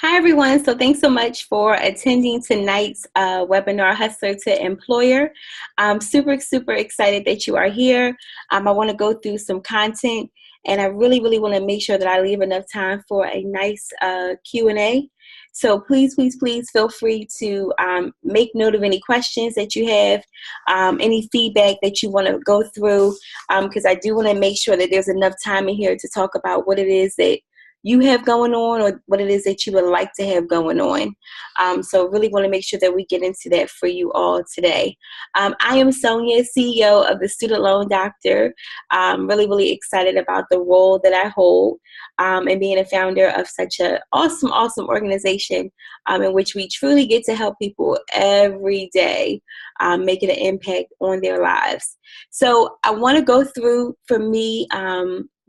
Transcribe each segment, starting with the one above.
Hi, everyone. So thanks so much for attending tonight's webinar, Hustler to Employer. I'm super excited that you are here. I want to go through some content, and I really want to make sure that I leave enough time for a nice Q&A. So please feel free to make note of any questions that you have, any feedback that you want to go through, because I do want to make sure that there's enough time in here to talk about what it is that you have going on or what it is that you would like to have going on. So really want to make sure that we get into that for you all today. I am Sonia, CEO of the Student Loan Doctor. I'm really excited about the role that I hold and being a founder of such an awesome organization in which we truly get to help people every day, making an impact on their lives. So I want to go through, for me,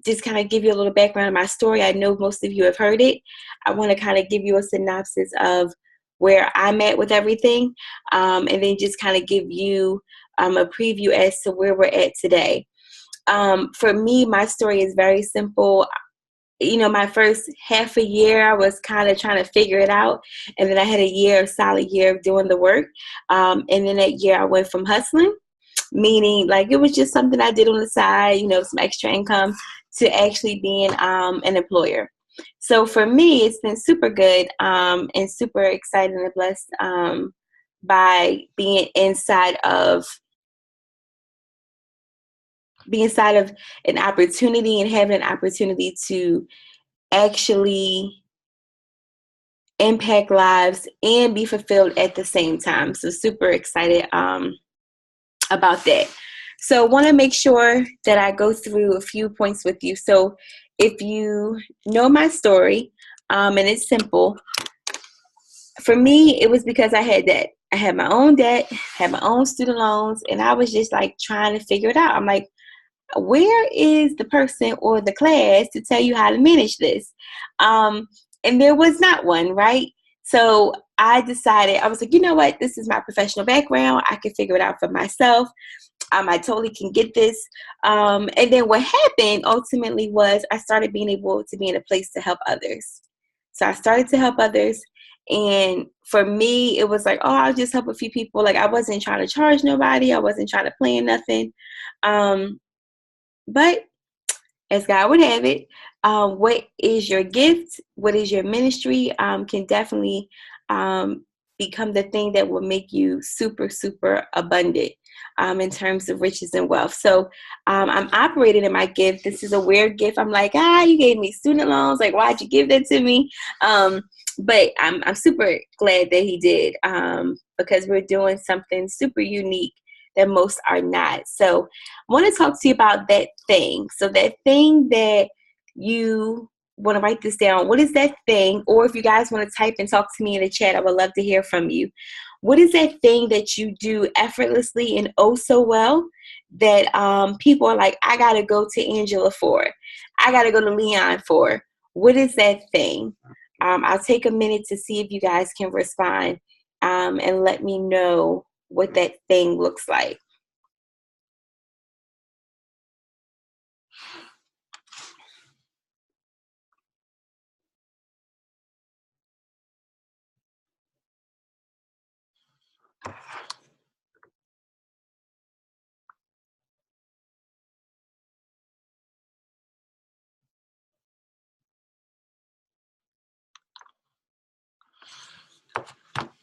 just kind of give you a little background of my story. I know most of you have heard it. I want to kind of give you a synopsis of where I'm at with everything, and then just kind of give you a preview as to where we're at today. For me, my story is very simple. You know, my first half a year, I was kind of trying to figure it out. And then I had a solid year of doing the work. And then that year I went from hustling, meaning like it was just something I did on the side, you know, some extra income, to actually being an employer. So for me, it's been super good and super excited and blessed by being inside of an opportunity and having an opportunity to actually impact lives and be fulfilled at the same time. So super excited about that. So want to make sure that I go through a few points with you. So if you know my story, and it's simple, for me, it was because I had debt. I had my own debt, had my own student loans, and I was just like trying to figure it out. I'm like, where is the person or the class to tell you how to manage this? And there was not one, right? So I decided, I was like, you know what? This is my professional background. I can figure it out for myself. I totally can get this. And then what happened ultimately was I started being able to be in a place to help others. So I started to help others. And for me, it was like, oh, I'll just help a few people. Like I wasn't trying to charge nobody. I wasn't trying to plan nothing. But as God would have it, what is your gift? What is your ministry? Can definitely become the thing that will make you super abundant in terms of riches and wealth. So I'm operating in my gift. This is a weird gift. I'm like, you gave me student loans. Like, why'd you give that to me? But I'm super glad that he did because we're doing something super unique that most are not. So I want to talk to you about that thing. So that thing that you want to write this down. What is that thing? Or if you guys want to type and talk to me in the chat, I would love to hear from you. What is that thing that you do effortlessly and oh so well that people are like, I got to go to Angela for. I got to go to Leon for. What is that thing? I'll take a minute to see if you guys can respond and let me know what that thing looks like.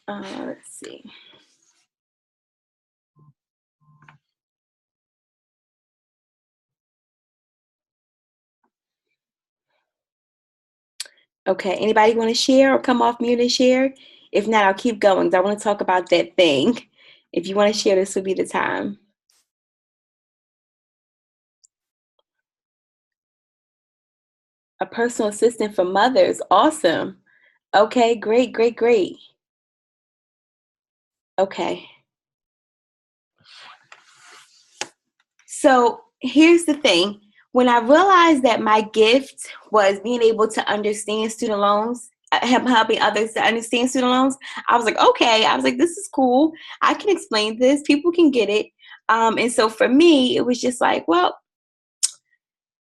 Let's see. Okay, anybody want to share or come off mute and share? If not, I'll keep going. I want to talk about that thing. If you want to share, this would be the time. A personal assistant for mothers. Awesome. Okay, great. Okay. So here's the thing. When I realized that my gift was being able to understand student loans, helping others to understand student loans, I was like, okay. I was like, this is cool. I can explain this. People can get it. And so for me, it was just like, well,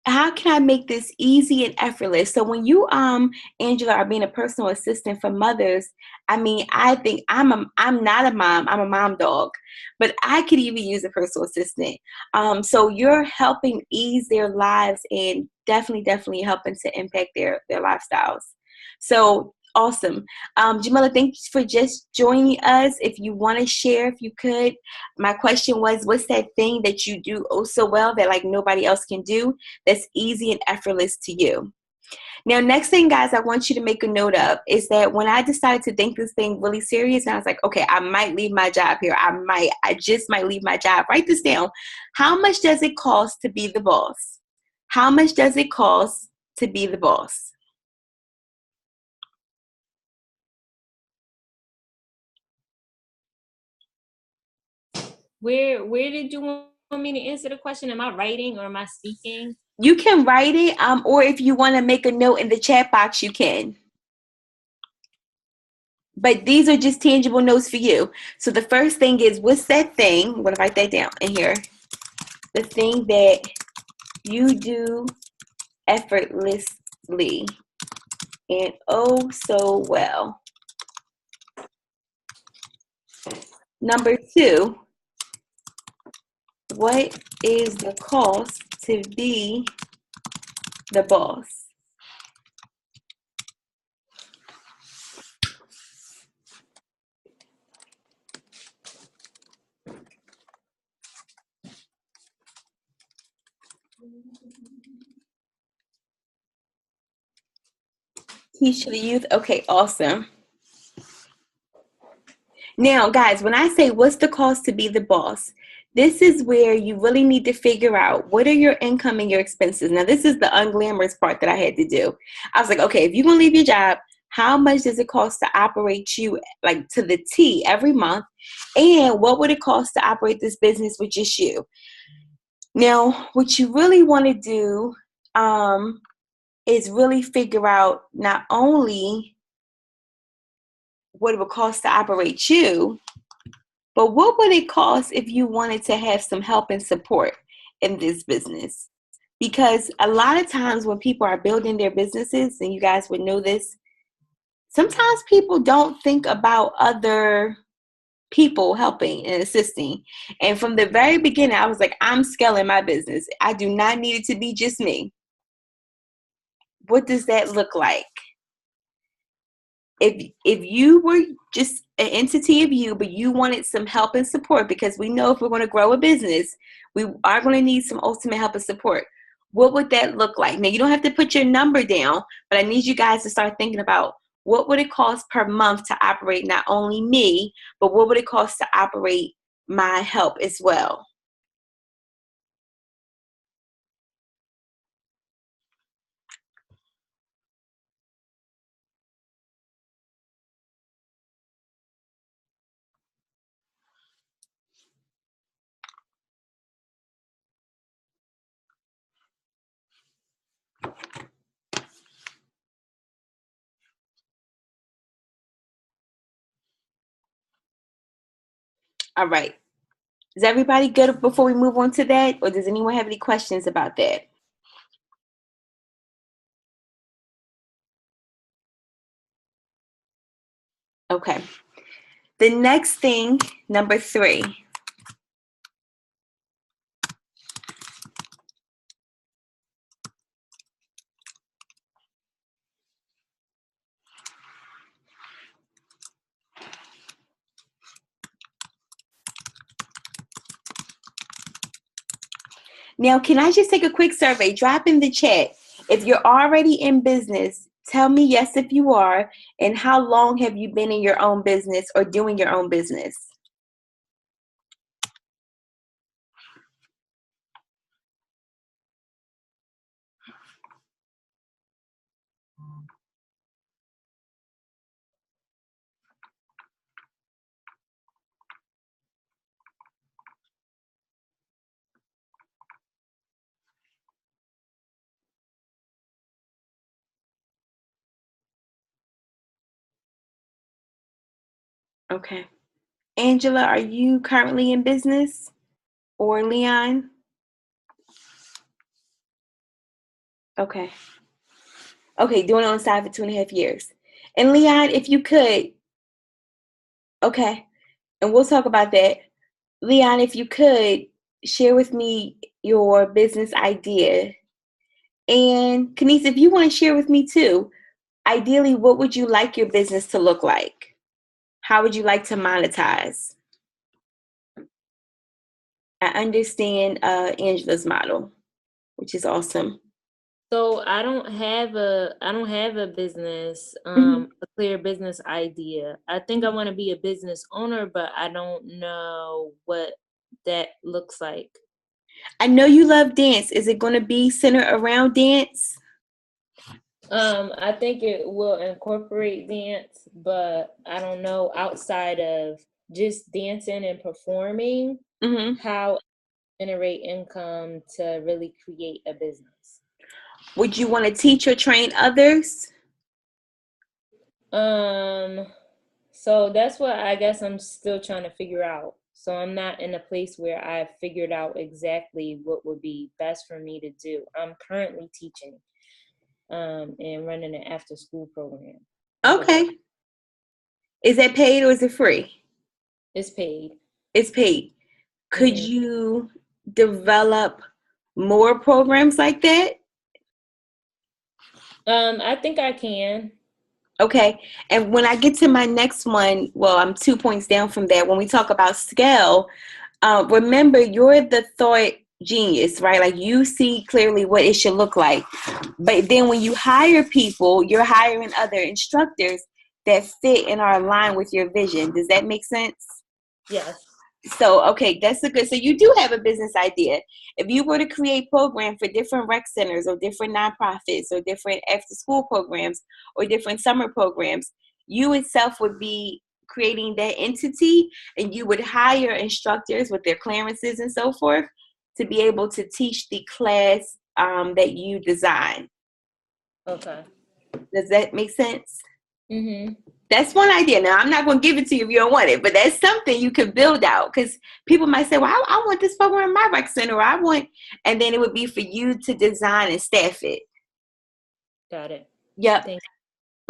how can I make this easy and effortless? So when you, Angela, are being a personal assistant for mothers, I mean, I think I'm not a mom, I'm a mom dog, but I could even use a personal assistant. So you're helping ease their lives and definitely helping to impact their lifestyles. So awesome. Jamila, thanks for just joining us. If you want to share, if you could, my question was, what's that thing that you do oh so well that like nobody else can do that's easy and effortless to you? Now, next thing, guys, I want you to make a note of is that when I decided to think this thing really serious, and I was like, okay, I might leave my job here. I just might leave my job. Write this down. How much does it cost to be the boss? How much does it cost to be the boss? Where did you want me to answer the question? Am I writing or am I speaking? You can write it, or if you want to make a note in the chat box, you can. But these are just tangible notes for you. So the first thing is, what's that thing? I'm going to write that down in here. The thing that you do effortlessly and oh so well. Number two, what is the cost to be the boss? Teach the youth. Okay, awesome. Now, guys, when I say what's the cost to be the boss, this is where you really need to figure out what are your income and your expenses. Now, this is the unglamorous part that I had to do. I was like, okay, if you're going to leave your job, how much does it cost to operate you like to the T every month? And what would it cost to operate this business with just you? Now, what you really want to do is really figure out not only what it would cost to operate you, but what would it cost if you wanted to have some help and support in this business? Because a lot of times when people are building their businesses, and you guys would know this, sometimes people don't think about other people helping and assisting. And from the very beginning, I was like, I'm scaling my business. I do not need it to be just me. What does that look like? If you were just an entity of you, but you wanted some help and support, because we know if we're going to grow a business, we are going to need some ultimate help and support. What would that look like? Now, you don't have to put your number down, but I need you guys to start thinking about what would it cost per month to operate not only me, but what would it cost to operate my help as well? All right. Is everybody good before we move on to that? Or does anyone have any questions about that? Okay. The next thing, number 3. Now, can I just take a quick survey? Drop in the chat. If you're already in business, tell me yes if you are, and how long have you been in your own business or doing your own business? Okay. Angela, are you currently in business? Or Leon? Okay. Okay, doing it on the side for 2.5 years. And Leon, if you could, okay, and we'll talk about that. Leon, if you could share with me your business idea. And Kenise, if you want to share with me too, ideally, what would you like your business to look like? How would you like to monetize? I understand Angela's model, which is awesome. So I don't have a business, Mhm. a clear business idea. I think I want to be a business owner, but I don't know what that looks like. I know you love dance. Is it going to be centered around dance? I think it will incorporate dance, but I don't know outside of just dancing and performing Hmm. how generate income to really create a business. Would you want to teach or train others? Um, so that's what I guess I'm still trying to figure out. So I'm not in a place where I've figured out exactly what would be best for me to do. I'm currently teaching, and running an after school program, but Okay. Is that paid or is it free? it's paid. It's paid. Could Hmm. you develop more programs like that? I think I can. Okay. And when I get to my next one, well, I'm 2 points down from that. When we talk about scale, remember you're the thought genius, right? Like you see clearly what it should look like. But then when you hire people, you're hiring other instructors that fit and are aligned with your vision. Does that make sense? Yes. So, okay, that's a good. So you do have a business idea. If you were to create programs for different rec centers or different nonprofits or different after school programs or different summer programs, you itself would be creating that entity and you would hire instructors with their clearances and so forth to be able to teach the class that you design. Okay. Does that make sense? Mhm. That's one idea. Now, I'm not going to give it to you if you don't want it, but that's something you could build out because people might say, well, I want this program in my rec center, or I want, and then it would be for you to design and staff it. Got it. Yep. Thank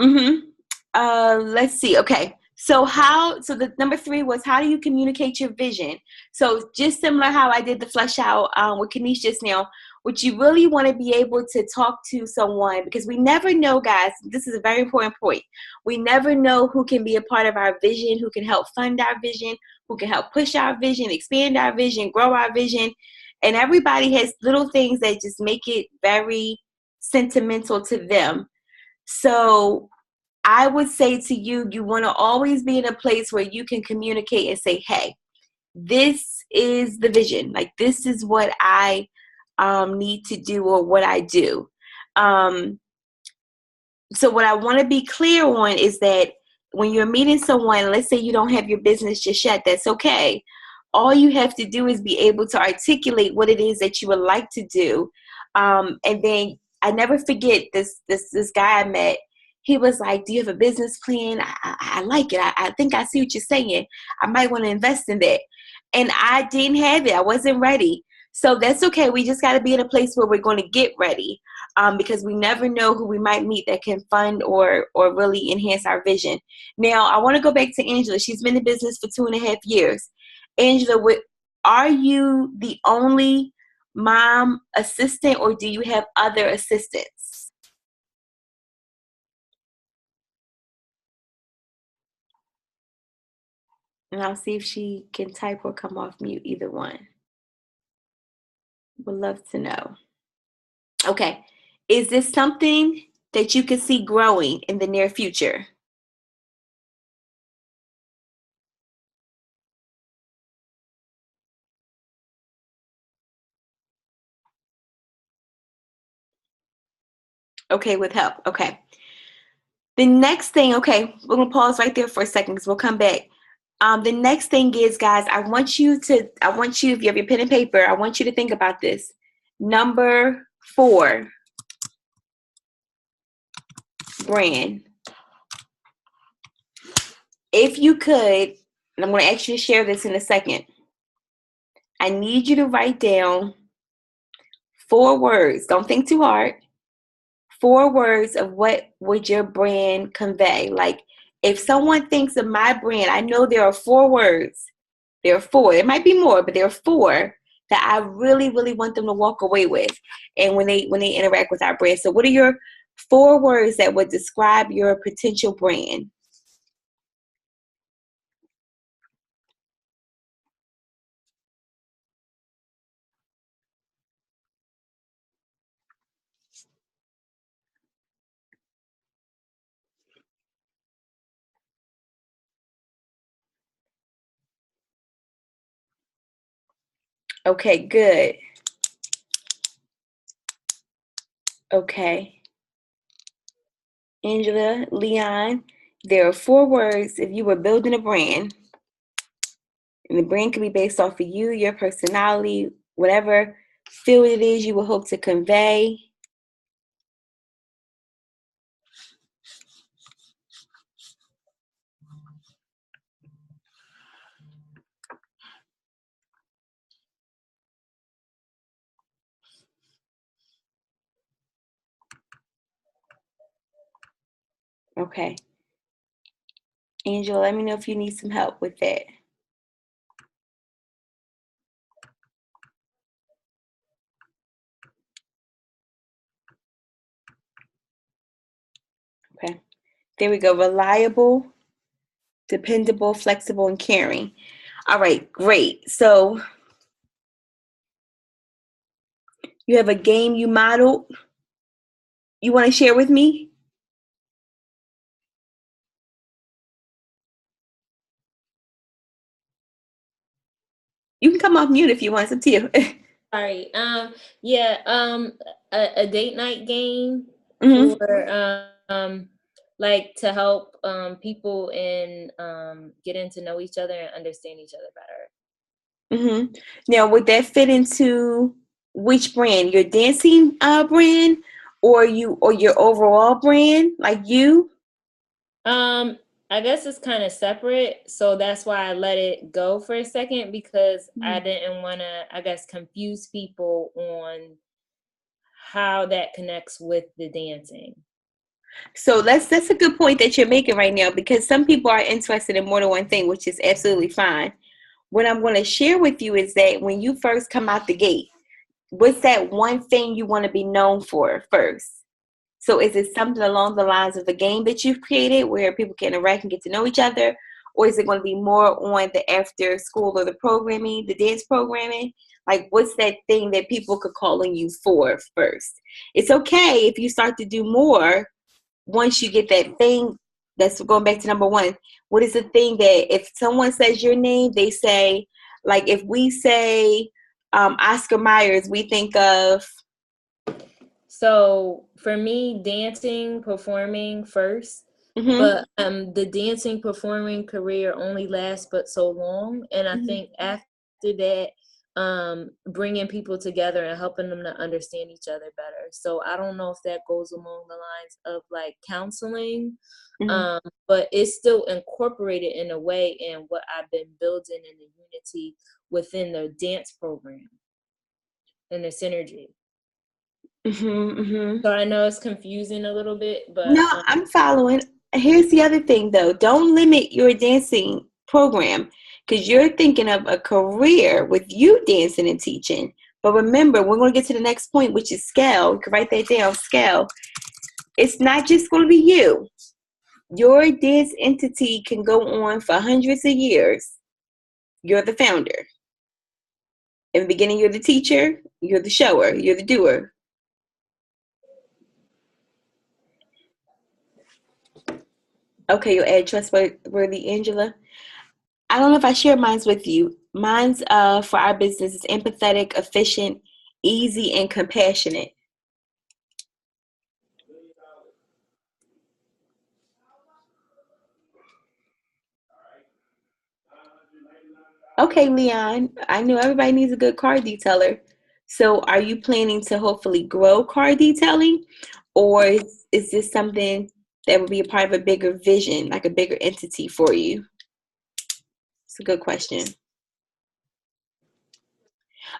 Mm-hmm. Let's see. Okay. So the number 3 was how do you communicate your vision? So just similar how I did the flesh out with Kanish just now, what you really want to be able to talk to someone because we never know, guys. This is a very important point. We never know who can be a part of our vision, who can help fund our vision, who can help push our vision, expand our vision, grow our vision. And everybody has little things that just make it very sentimental to them. So I would say to you, you want to always be in a place where you can communicate and say, hey, this is the vision. Like, this is what I need to do or what I do. Um, so, what I want to be clear on is that when you're meeting someone, let's say you don't have your business just yet, that's okay. All you have to do is be able to articulate what it is that you would like to do. And then I never forget this guy I met. He was like, do you have a business plan? I like it. I think I see what you're saying. I might want to invest in that. And I didn't have it. I wasn't ready. So that's okay. We just got to be in a place where we're going to get ready because we never know who we might meet that can fund or really enhance our vision. Now, I want to go back to Angela. She's been in business for 2.5 years. Angela, are you the only mom assistant or do you have other assistants? And I'll see if she can type or come off mute, either one. Would love to know. Okay. Is this something that you can see growing in the near future? Okay, with help. Okay. The next thing, okay, we're gonna pause right there for a second because we'll come back. The next thing is, guys, I want you, if you have your pen and paper, I want you to think about this. Number 4, brand. If you could, and I'm gonna ask you to share this in a second, I need you to write down 4 words. Don't think too hard. 4 words of what would your brand convey. Like if someone thinks of my brand, I know there are 4 words. There are 4. It might be more, but there are 4 that I really, really want them to walk away with, and when they interact with our brand. So what are your 4 words that would describe your potential brand? Okay, good. Okay. Angela, Leon, there are 4 words if you were building a brand, and the brand can be based off of you, your personality, whatever field it is you will hope to convey. Okay. Angela, let me know if you need some help with that. Okay. There we go. Reliable, dependable, flexible, and caring. All right, great. So you have a game you modeled you want to share with me? You can come off mute if you want. It's up to you. Sorry. Yeah. A date night game hmm for like to help people and getting to know each other and understand each other better. hmm Now, would that fit into which brand? Your dancing brand, or your overall brand, like you? Um, I guess it's kind of separate, so that's why I let it go for a second because I didn't want to, I guess, confuse people on how that connects with the dancing. So that's a good point that you're making right now, because some people are interested in more than one thing, which is absolutely fine. What I'm going to share with you is that when you first come out the gate, what's that one thing you want to be known for first? So is it something along the lines of the game that you've created where people can interact and get to know each other? Or is it going to be more on the after school or the programming, the dance programming? Like, what's that thing that people could call on you for first? It's okay if you start to do more once you get that thing. That's going back to number 1. What is the thing that if someone says your name, they say, like if we say Oscar Myers, we think of. So for me, dancing, performing first, Mm-hmm, but the dancing performing career only lasts but so long, and I mm-hmm, think after that, bringing people together and helping them to understand each other better. So I don't know if that goes along the lines of like counseling, mm-hmm. but it's still incorporated in a way in what I've been building in the unity within the dance program and the synergy. Mm-hmm, mm-hmm. So I know it's confusing a little bit, but No, I'm following. Here's the other thing, though. Don't limit your dancing program, because you're thinking of a career with you dancing and teaching. But remember, we're going to get to the next point, which is scale. You can write that down, scale. It's not just going to be you. Your dance entity can go on for hundreds of years. You're the founder. In the beginning, you're the teacher, you're the shower, you're the doer. Okay, you'll add trustworthy, Angela. I don't know if I share mines with you. Mine's for our business is empathetic, efficient, easy, and compassionate. Okay, Leon, I know everybody needs a good car detailer. So are you planning to hopefully grow car detailing? Or is this something that would be a part of a bigger vision, like a bigger entity for you? It's a good question.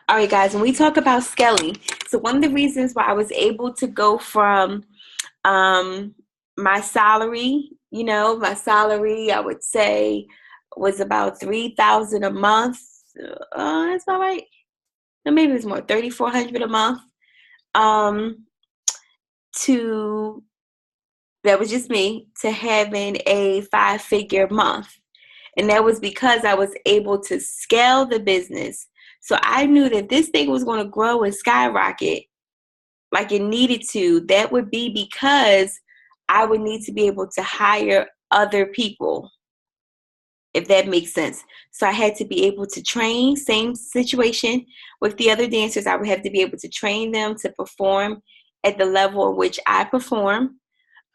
All right, guys, when we talk about scaling, so one of the reasons why I was able to go from My salary, I would say was about 3,000 a month. That's about right. No, maybe it's more, 3,400 a month. To That was just me, to having a 5-figure month. And that was because I was able to scale the business. So I knew that this thing was going to grow and skyrocket like it needed to. That would be because I would need to be able to hire other people, if that makes sense. So I had to be able to train, same situation with the other dancers. I would have to be able to train them to perform at the level in which I perform.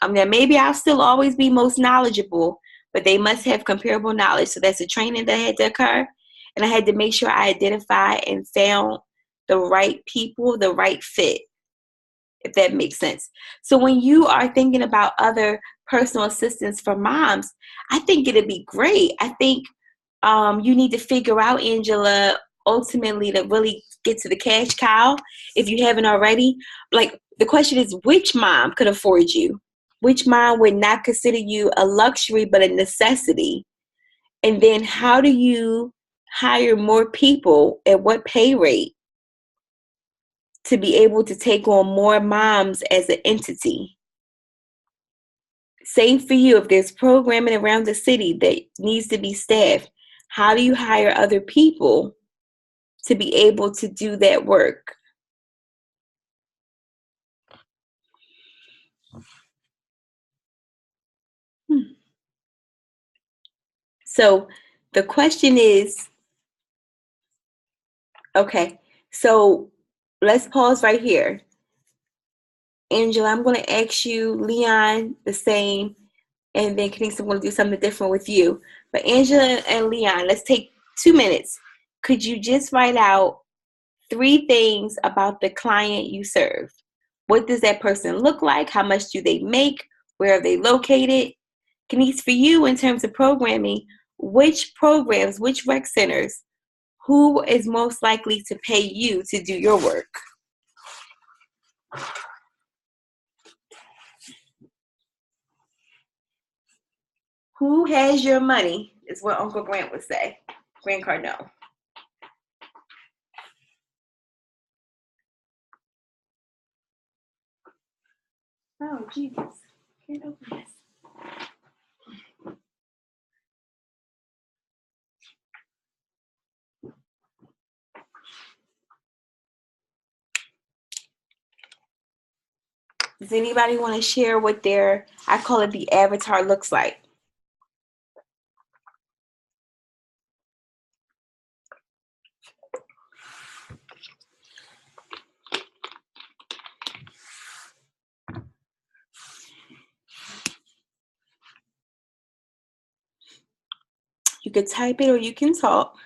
Now maybe I'll still always be most knowledgeable, but they must have comparable knowledge. So that's a training that had to occur. And I had to make sure I identified and found the right people, the right fit, if that makes sense. So when you are thinking about other personal assistants for moms, I think it'd be great. I think you need to figure out, Angela, ultimately to really get to the cash cow, if you haven't already. Like, the question is, which mom could afford you? Which mom would not consider you a luxury but a necessity? And then how do you hire more people at what pay rate to be able to take on more moms as an entity? Same for you. If there's programming around the city that needs to be staffed, how do you hire other people to be able to do that work? So the question is, okay, so let's pause right here. Angela, I'm going to ask you, Leon, the same, and then Kenise, I'm going to do something different with you. But Angela and Leon, let's take 2 minutes. Could you just write out 3 things about the client you serve? What does that person look like? How much do they make? Where are they located? Kenise, for you, in terms of programming, which programs, which rec centers, who is most likely to pay you to do your work? Who has your money is what Uncle Grant would say. Grant Cardone. Oh, Jesus. Can't open this. Does anybody want to share what their, I call it the avatar, looks like? You could type it or you can talk.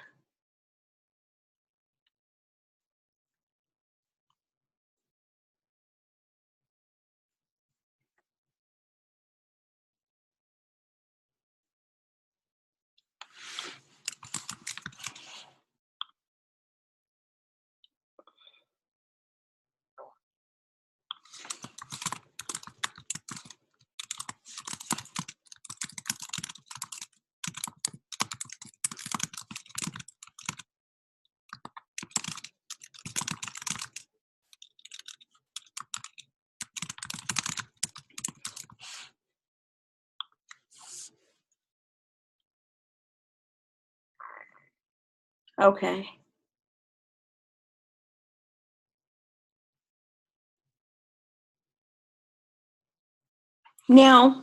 Okay. Now,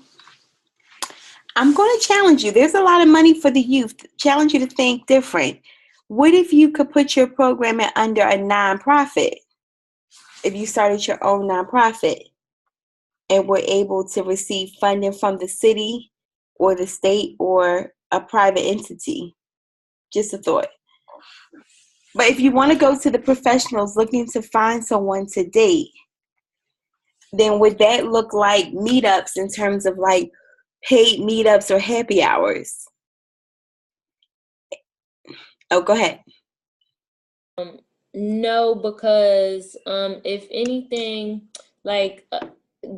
I'm going to challenge you. There's a lot of money for the youth. Challenge you to think different. What if you could put your programming under a nonprofit? If you started your own nonprofit and were able to receive funding from the city or the state or a private entity? Just a thought. But if you want to go to the professionals looking to find someone to date, then would that look like meetups in terms of like paid meetups or happy hours? Oh, go ahead. No, because if anything, like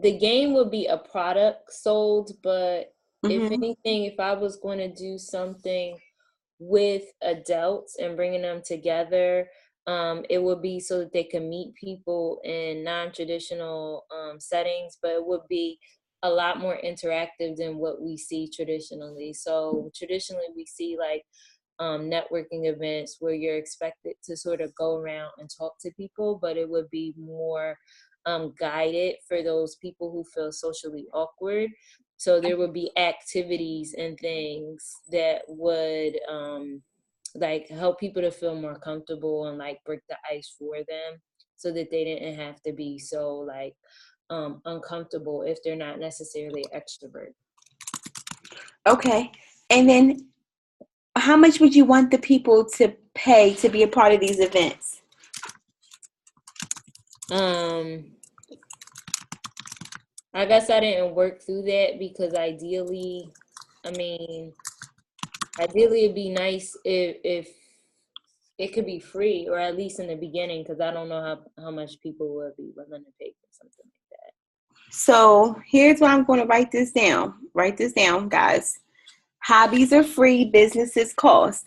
the game would be a product sold, but if Mm-hmm. anything, if I was going to do something with adults and bringing them together, it would be so that they can meet people in non-traditional settings, but it would be a lot more interactive than what we see traditionally. So traditionally we see like networking events where you're expected to sort of go around and talk to people, but it would be more guided for those people who feel socially awkward. So there would be activities and things that would like help people to feel more comfortable and like break the ice for them, so that they didn't have to be so like uncomfortable if they're not necessarily extrovert. Okay. And then how much would you want the people to pay to be a part of these events? I guess I didn't work through that because ideally, I mean, ideally it'd be nice if it could be free, or at least in the beginning, because I don't know how much people would be willing to pay for something like that. So here's why I'm going to write this down. Write this down, guys. Hobbies are free, businesses cost.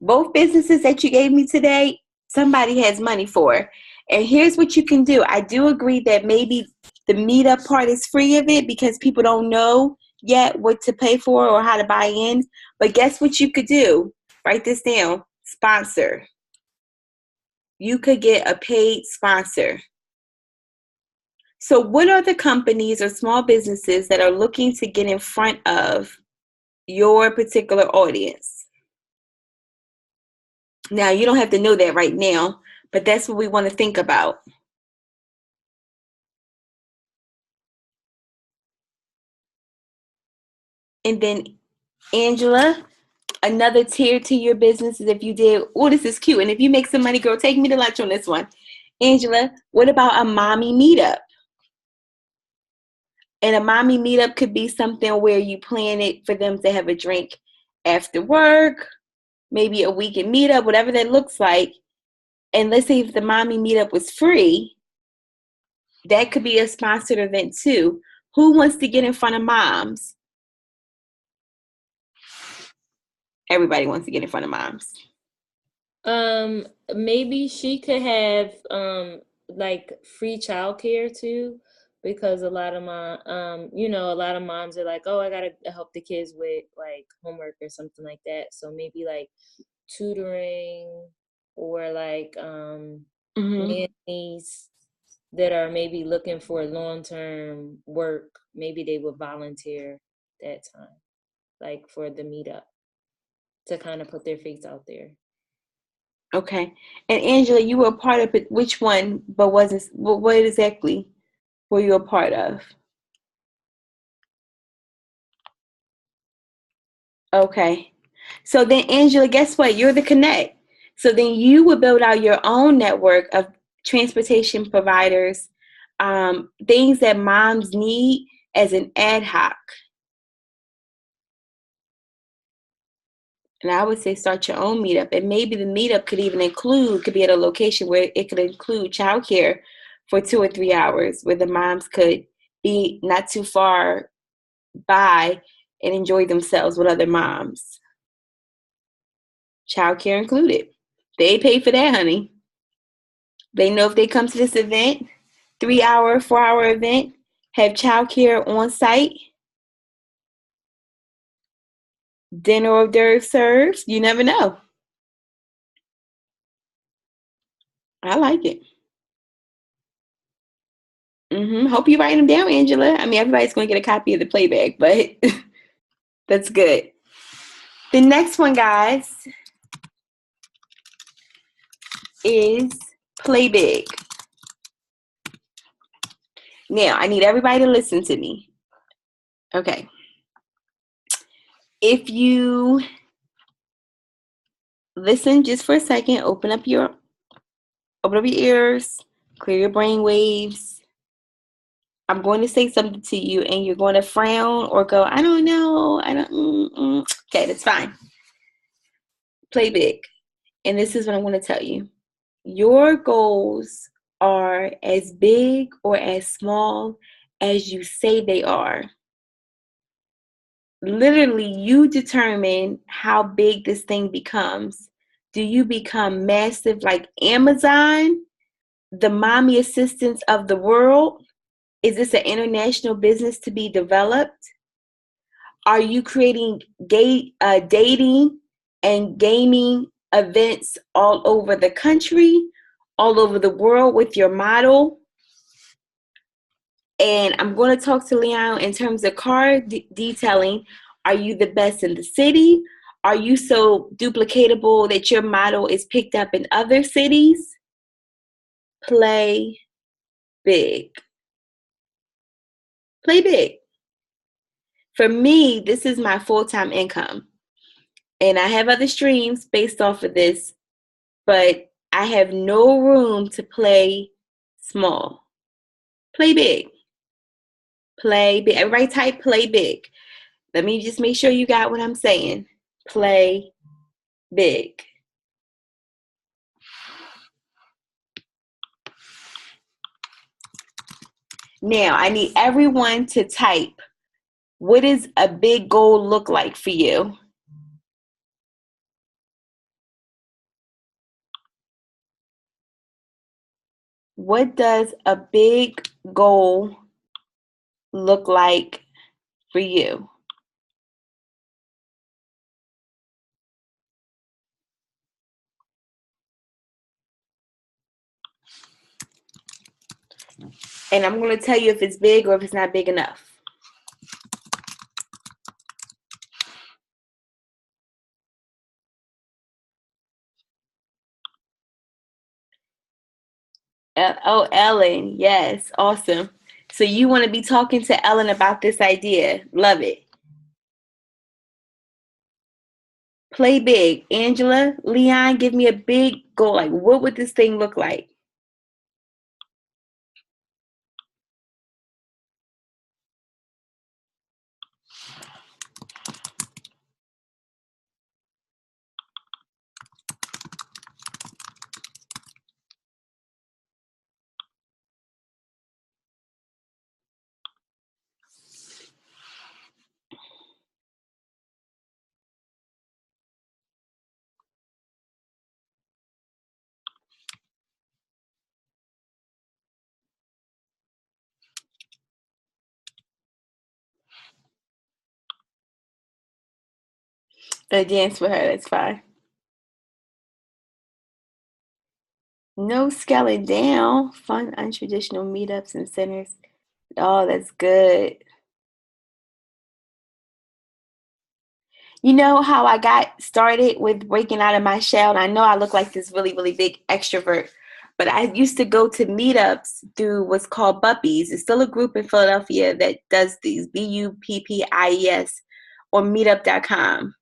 Both businesses that you gave me today, somebody has money for. And here's what you can do. I do agree that maybe the meetup part is free of it because people don't know yet what to pay for or how to buy in. But guess what you could do? Write this down. Sponsor. You could get a paid sponsor. So what are the companies or small businesses that are looking to get in front of your particular audience? Now, you don't have to know that right now, but that's what we want to think about. And then, Angela, another tier to your business is if you did, oh, this is cute. And if you make some money, girl, take me to lunch on this one. Angela, what about a mommy meetup? And a mommy meetup could be something where you plan it for them to have a drink after work, maybe a weekend meetup, whatever that looks like. And let's say if the mommy meetup was free, that could be a sponsored event too. Who wants to get in front of moms? Everybody wants to get in front of moms. Maybe she could have like free childcare too, because a lot of a lot of moms are like, oh, I gotta help the kids with like homework or something like that. So maybe like tutoring, or like nannies that are maybe looking for long-term work, maybe they would volunteer that time, like for the meetup, to kind of put their face out there. Okay. And Angela, you were a part of it. Which one? But wasn't what exactly were you a part of? Okay. So then, Angela, guess what? You're the connect. So then you would build out your own network of transportation providers, things that moms need as an ad hoc. And I would say start your own meetup. And maybe the meetup could even could be at a location where it could include childcare for 2 or 3 hours, where the moms could be not too far by and enjoy themselves with other moms. Childcare included. They pay for that, honey. They know if they come to this event, 3 hour, 4 hour event, have childcare on site, dinner hors d'oeuvres served. You never know. I like it. Hope you write them down, Angela. I mean, everybody's going to get a copy of the playback, but that's good. The next one, guys, is play big. Now, I need everybody to listen to me. Okay. If you listen just for a second, open up your ears, clear your brain waves. I'm going to say something to you and you're going to frown or go, I don't know. Okay, that's fine. Play big. And this is what I'm going to tell you. Your goals are as big or as small as you say they are. Literally, you determine how big this thing becomes. Do you become massive like Amazon, the mommy assistants of the world? Is this an international business to be developed? Are you creating dating and gaming events all over the country, all over the world with your model? And I'm going to talk to Leon in terms of car detailing. Are you the best in the city? Are you so duplicatable that your model is picked up in other cities? Play big. Play big. For me, this is my full-time income. And I have other streams based off of this, but I have no room to play small. Play big. Play big. Everybody type play big. Let me just make sure you got what I'm saying. Play big. Now, I need everyone to type, what does a big goal look like for you? What does a big goal look like for you? And I'm going to tell you if it's big or if it's not big enough. Oh, Ellen. Yes. Awesome. So you want to be talking to Ellen about this idea. Love it. Play big. Angela, Leon, give me a big goal. Like, what would this thing look like? A dance with her. That's fine. No scaling down. Fun, untraditional meetups and centers. Oh, that's good. You know how I got started with breaking out of my shell? And I know I look like this really, really big extrovert, but I used to go to meetups through what's called Buppies. It's still a group in Philadelphia that does these, BUPPIES, or meetup.com.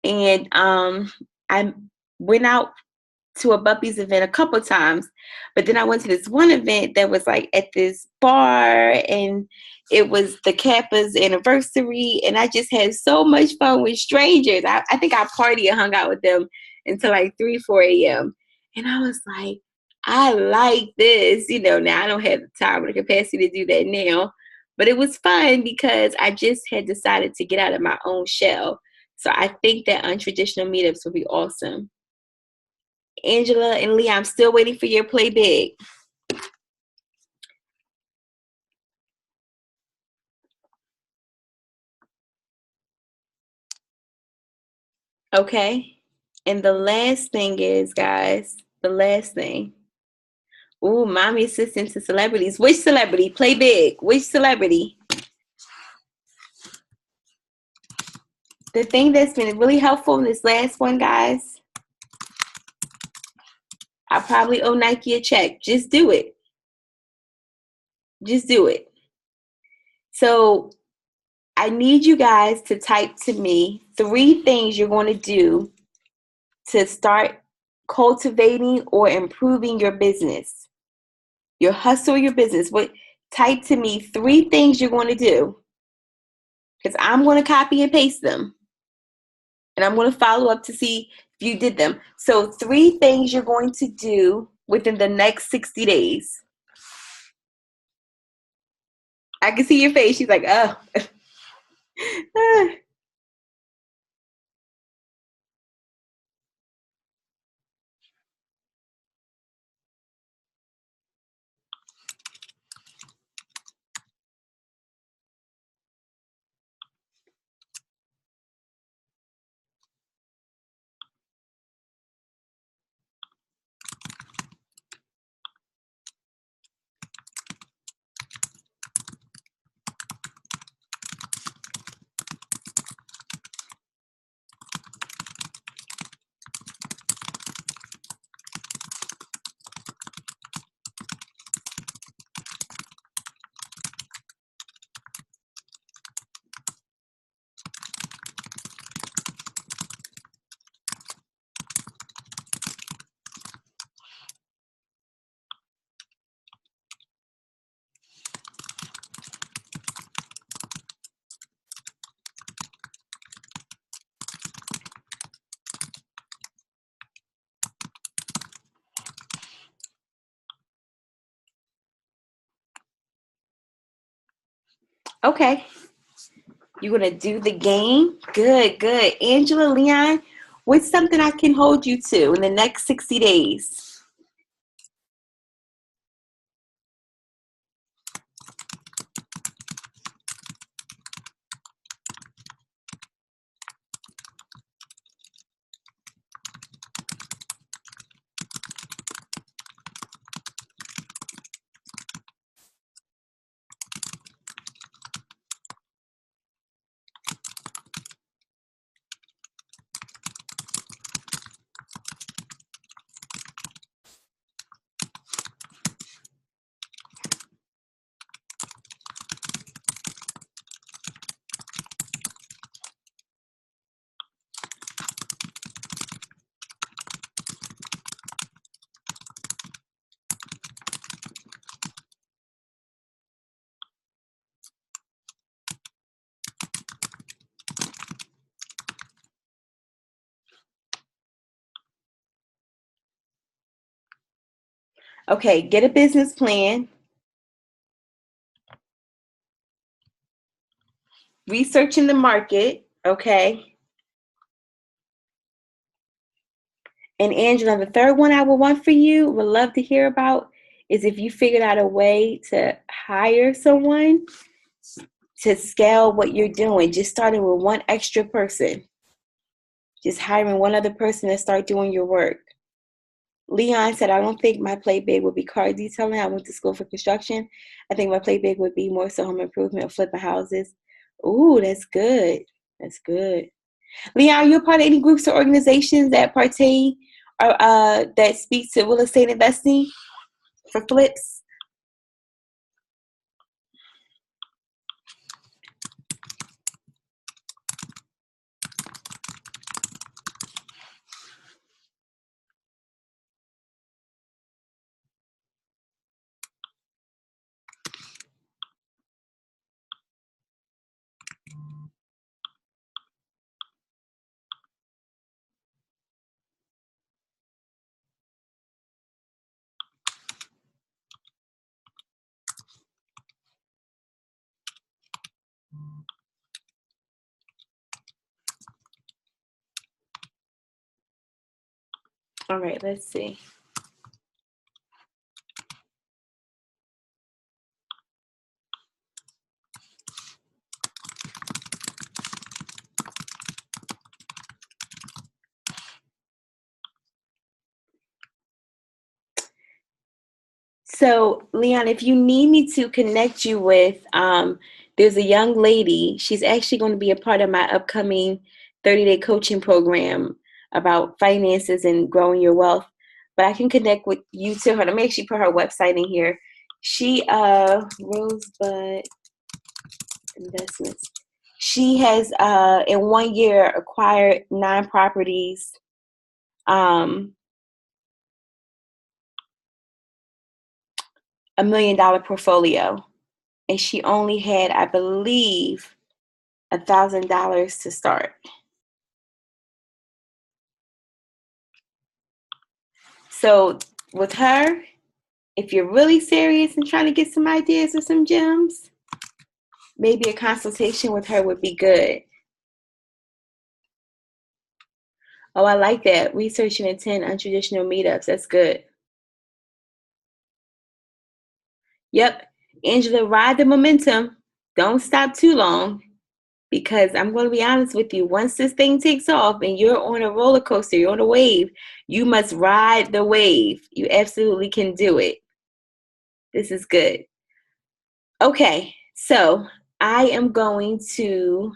And I went out to a Buppies event a couple times, but then I went to this one event that was like at this bar, and it was the Kappa's anniversary, and I just had so much fun with strangers. I think I partied and hung out with them until like 3, 4 a.m. And I was like, I like this. Now I don't have the time or the capacity to do that now, but it was fun because I just had decided to get out of my own shell. So I think that untraditional meetups would be awesome. Angela and Lee, I'm still waiting for your play big. Okay. And the last thing is, guys, the last thing. Ooh, mommy assistant to celebrities. Which celebrity? Play big. Which celebrity? The thing that's been really helpful in this last one, guys, I probably owe Nike a check. Just do it. Just do it. So I need you guys to type to me 3 things you're going to do to start cultivating or improving your business, your hustle, your business. Type to me 3 things you're going to do, because I'm going to copy and paste them, and I'm going to follow up to see if you did them. So 3 things you're going to do within the next 60 days. I can see your face. She's like, oh. Okay. You're going to do the game? Good, good. Angela, Leon, what's something I can hold you to in the next 60 days? Okay, get a business plan. Researching the market, okay? And Angela, the third one I would want for you, would love to hear about, is if you figured out a way to hire someone to scale what you're doing, just starting with one extra person, just hiring one other person to start doing your work. Leon said, I don't think my play big would be car detailing. I went to school for construction. I think my play big would be more so home improvement or flipping houses. Ooh, that's good. That's good. Leon, are you a part of any groups or organizations that partake or that speak to real estate investing for flips? All right, let's see. So, Leon, if you need me to connect you with, there's a young lady. She's actually going to be a part of my upcoming 30-day coaching program about finances and growing your wealth. But I can connect with you to her. Let me actually put her website in here. She, Rosebud Investments. She has, in 1 year, acquired 9 properties. $1 million portfolio, and she only had, I believe, $1,000 to start. So with her, if you're really serious and trying to get some ideas or some gems, maybe a consultation with her would be good. Oh, I like that. Research and attend untraditional meetups. That's good. Yep. Angela, ride the momentum. Don't stop too long, because I'm going to be honest with you. Once this thing takes off and you're on a roller coaster, you're on a wave, you must ride the wave. You absolutely can do it. This is good. Okay, so I am going to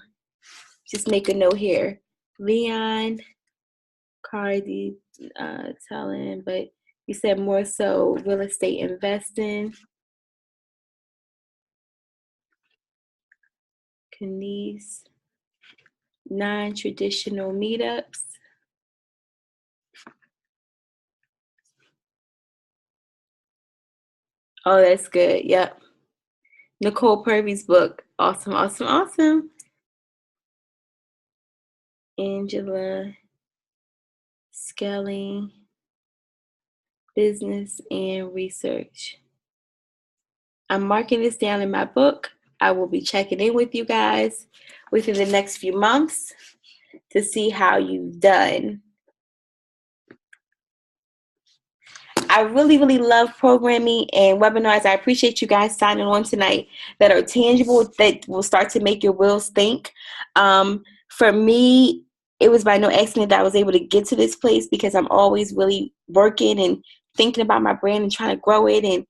just make a note here. Leon, Cardi, telling, but you said more so real estate investing. Kenise, non-traditional meetups. Oh, that's good. Yep. Nicole Purvy's book. Awesome, awesome, awesome. Angela, scaling, business, and research. I'm marking this down in my book. I will be checking in with you guys within the next few months to see how you've done. I really, really love programming and webinars. I appreciate you guys signing on tonight that are tangible, that will start to make your wheels think. For me, it was by no accident that I was able to get to this place, because I'm always really working and thinking about my brand and trying to grow it and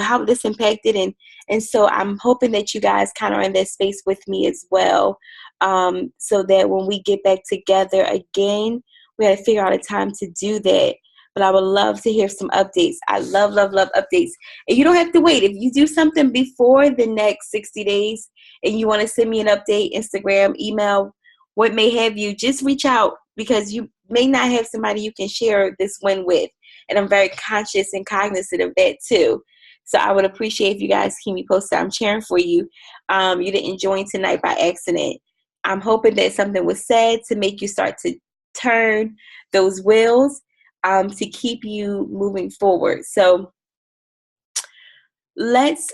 how this impacted. And so I'm hoping that you guys kind of are in that space with me as well, so that when we get back together again, we got to figure out a time to do that. But I would love to hear some updates. I love, love, love updates. And you don't have to wait. If you do something before the next 60 days and you want to send me an update, Instagram, email, what may have you, just reach out, because you may not have somebody you can share this win with. And I'm very conscious and cognizant of that too. So I would appreciate if you guys keep me posted. I'm cheering for you. You didn't join tonight by accident. I'm hoping that something was said to make you start to turn those wheels, to keep you moving forward. So let's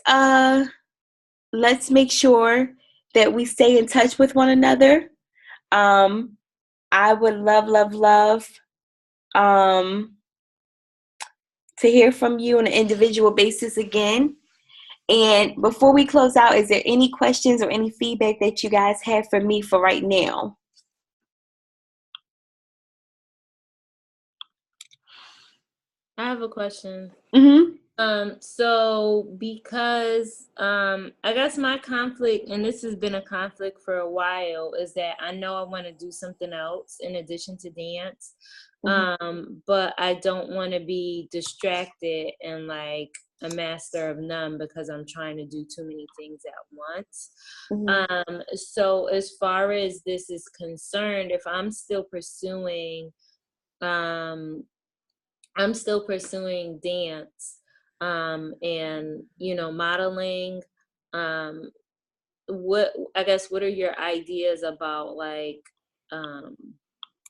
make sure that we stay in touch with one another. I would love, love, love to hear from you on an individual basis again. And before we close out, is there any questions or any feedback that you guys have for me for right now? I have a question. Mm-hmm. So because I guess my conflict, and this has been a conflict for a while, is that I know I want to do something else in addition to dance. But I don't want to be distracted and like a master of none, because I'm trying to do too many things at once. So as far as this is concerned, if I'm still pursuing dance, and modeling, what are your ideas about like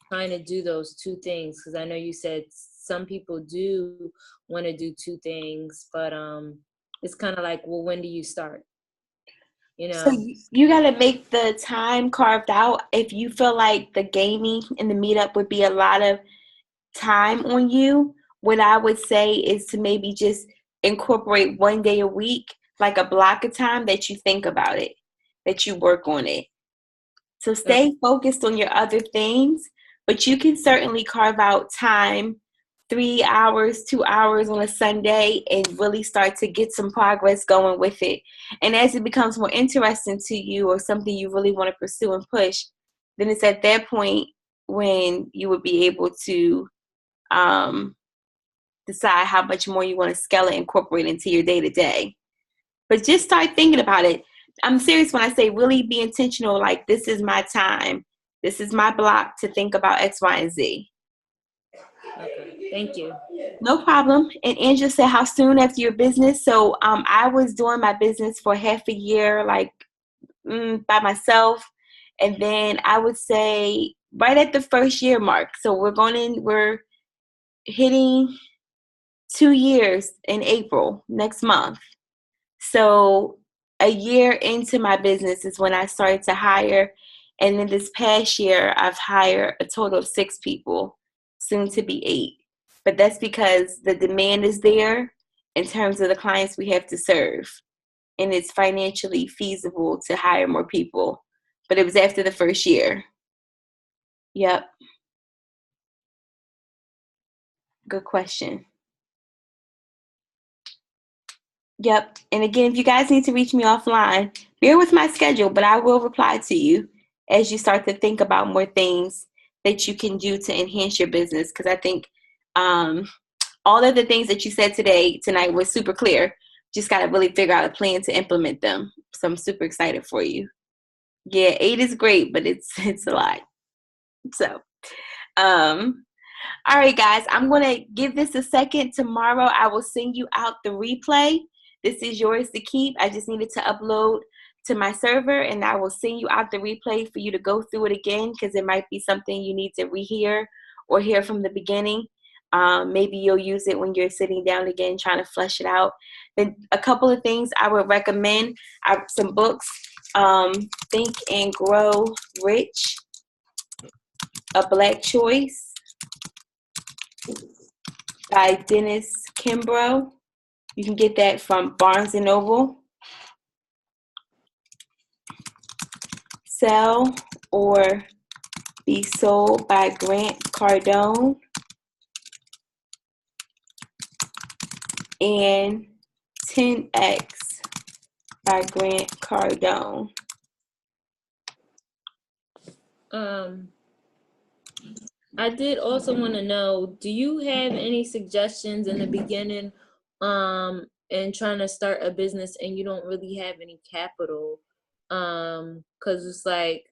trying to do those two things? Because I know you said some people do want to do two things, but it's kind of like, well, when do you start? So you got to make the time carved out. If you feel like the gaming and the meetup would be a lot of time on you, what I would say is to maybe just incorporate one day a week, like a block of time that you think about it, that you work on it. So stay focused on your other things, but you can certainly carve out time, 3 hours, 2 hours on a Sunday, and really start to get some progress going with it. And as it becomes more interesting to you, or something you really want to pursue and push, then it's at that point when you would be able to decide how much more you want to scale it, incorporate into your day-to-day. But just start thinking about it. I'm serious when I say really be intentional, like this is my time. This is my block to think about X, Y, and Z. Okay, thank you. No problem. And Angela said, how soon after your business? So I was doing my business for half a year, like by myself. And then I would say right at the first year mark. So we're hitting 2 years in April next month. So a year into my business is when I started to hire. And then this past year, I've hired a total of 6 people, soon to be 8. But that's because the demand is there in terms of the clients we have to serve. And it's financially feasible to hire more people. But it was after the first year. Yep. Good question. Yep. And again, if you guys need to reach me offline, bear with my schedule, but I will reply to you as you start to think about more things that you can do to enhance your business. Because I think all of the things that you said tonight was super clear. Just got to really figure out a plan to implement them. So I'm super excited for you. Yeah, 8 is great, but it's a lot. So, all right, guys, I'm going to give this a second. Tomorrow, I will send you out the replay. This is yours to keep. I just needed to upload to my server, and I will send you out the replay for you to go through it again, because it might be something you need to rehear or hear from the beginning. Maybe you'll use it when you're sitting down again trying to flesh it out. Then a couple of things I would recommend are some books. Think and Grow Rich, A Black Choice by Dennis Kimbro. You can get that from Barnes & Noble. Sell or Be Sold by Grant Cardone. And 10X by Grant Cardone. I did also want to know, do you have any suggestions in the beginning and trying to start a business and you don't really have any capital? Because it's like,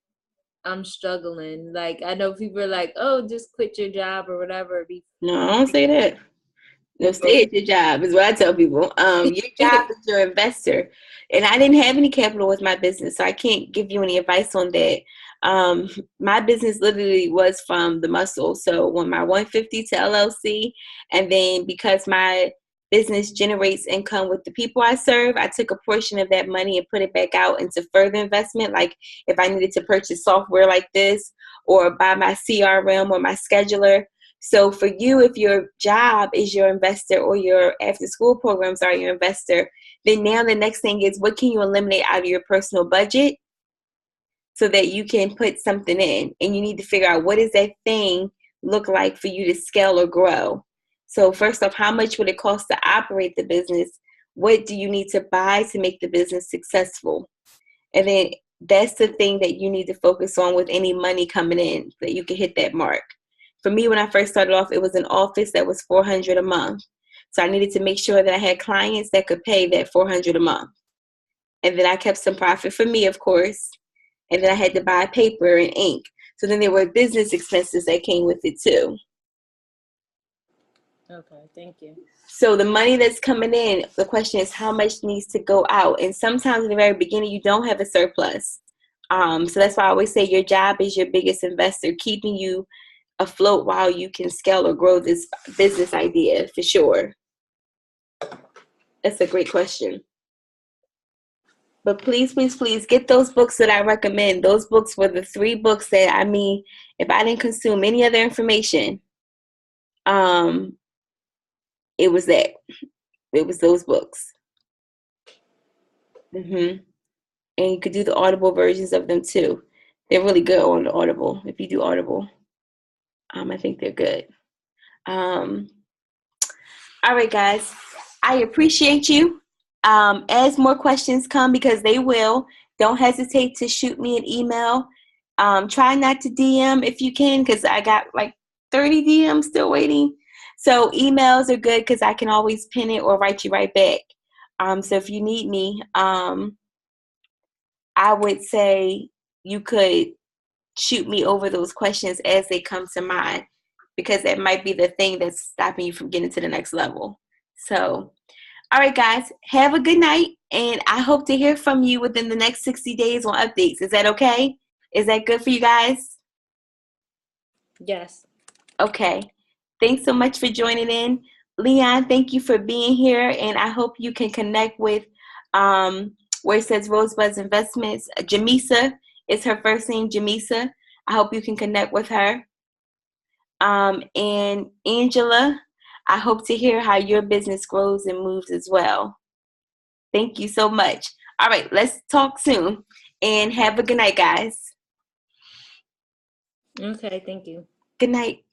I'm struggling. Like, I know people are like, oh, just quit your job or whatever. No, I don't say that. No, stay at your job is what I tell people. Your job is your investor. And I didn't have any capital with my business, so I can't give you any advice on that. My business literally was from the muscle. So when my 150 to LLC, and then because my business generates income with the people I serve, I took a portion of that money and put it back out into further investment. Like if I needed to purchase software like this or buy my CRM or my scheduler. So for you, if your job is your investor or your after school programs are your investor, then now the next thing is, what can you eliminate out of your personal budget so that you can put something in? And you need to figure out, what does that thing look like for you to scale or grow? So first off, how much would it cost to operate the business? What do you need to buy to make the business successful? And then that's the thing that you need to focus on with any money coming in, so that you can hit that mark. For me, when I first started off, it was an office that was $400 a month. So I needed to make sure that I had clients that could pay that $400 a month. And then I kept some profit for me, of course. And then I had to buy paper and ink. So then there were business expenses that came with it too. Okay, thank you. So the money that's coming in, the question is how much needs to go out. And sometimes in the very beginning, you don't have a surplus. So that's why I always say your job is your biggest investor, keeping you afloat while you can scale or grow this business idea, for sure. That's a great question. But please, please, please get those books that I recommend. Those books were the 3 books that, I mean, if I didn't consume any other information, it was that. It was those books. And you could do the Audible versions of them too. They're really good on the Audible. If you do Audible, I think they're good. All right, guys. I appreciate you. As more questions come, because they will, don't hesitate to shoot me an email. Try not to DM if you can, because I got like 30 DMs still waiting. So emails are good because I can always pin it or write you right back. So if you need me, I would say you could shoot me over those questions as they come to mind, because that might be the thing that's stopping you from getting to the next level. So, all right, guys, have a good night, and I hope to hear from you within the next 60 days on updates. Is that okay? Is that good for you guys? Yes. Okay. Thanks so much for joining in. Leon, thank you for being here, and I hope you can connect with where it says Rosebuds Investments. Jamisa is her first name, Jamisa. I hope you can connect with her. And Angela, I hope to hear how your business grows and moves as well. Thank you so much. All right, let's talk soon. And have a good night, guys. Okay, thank you. Good night.